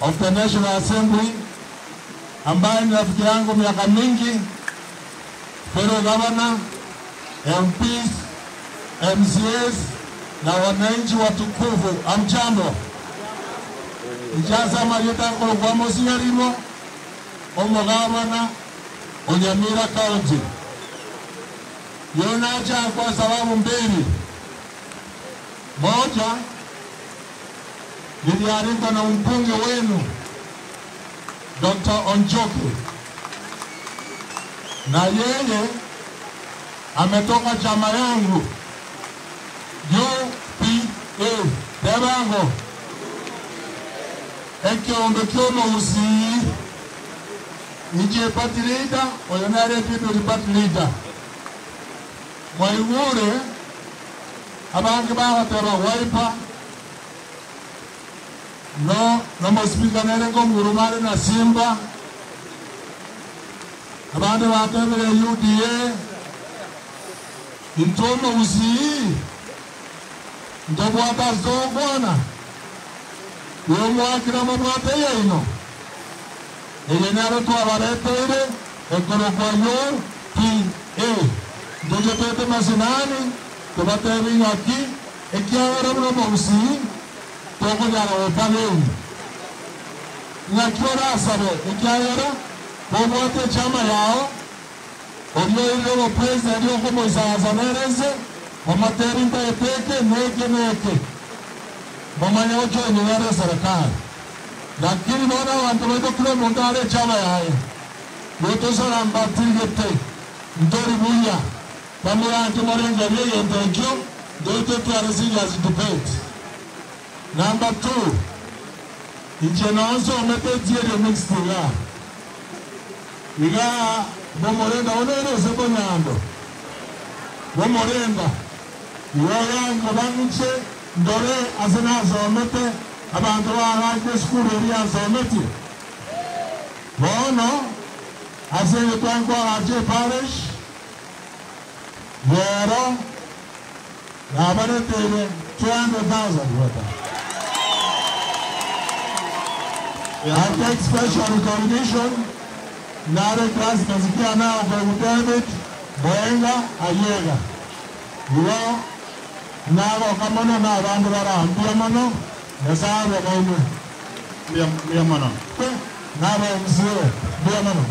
of the National Assembly, ambaye ni rafiki yangu miaka mingi, fellow governor, MPs, MCAs na wananchi watukufu, amjambo. Ijaza marita kwa mosiarimo, omogavana, Nyamira County. Yonaja kwa sababu mbili. Moja, nilialikwa na mbunge wenu Dr. Onchoke, na yeye ametoka chama yangu UPA Debango ekiombe kiomo usii nije party leader oyonare people party leader Mwaigure abange bahatera Wiper no speaker nerengo Ngurumare na Simba abande batebere UDA intomo usii ndobwata zogona yomwakira mabwata yeino eyenaro twabaretere ekorokoyo PA ndoje tete masinani tubatebi ngaki ekiara mno musi toko nyara opaleu ngakora asabe ekiara bobwate chama yao oyo ile president yoko moisaza nereze omateri nteke neke Mamanya ojo nyara serikali. Lakini naona watu wetu kule mundare chama yae. Yoto sana mbatigete. Ndori buya. Pamura antumarenga yeye ndekyo. Ndoto tuarezija debate. Number 2. Injenaonso omete tiere mixed ya. Iga bomorenda onere sebo nyando. Bomorenda. Iwa ngobanche ndore azina zomete abantu barajwe skulu ya zometi bono azeye kwa aje parish yero nabaretere 200,000 wata I take special recognition nare class nazikia nao kwa David Boenga Ayega yo nabo kamono na bandu barambia mano nasabo kaime bia mano nabo mzee bia mano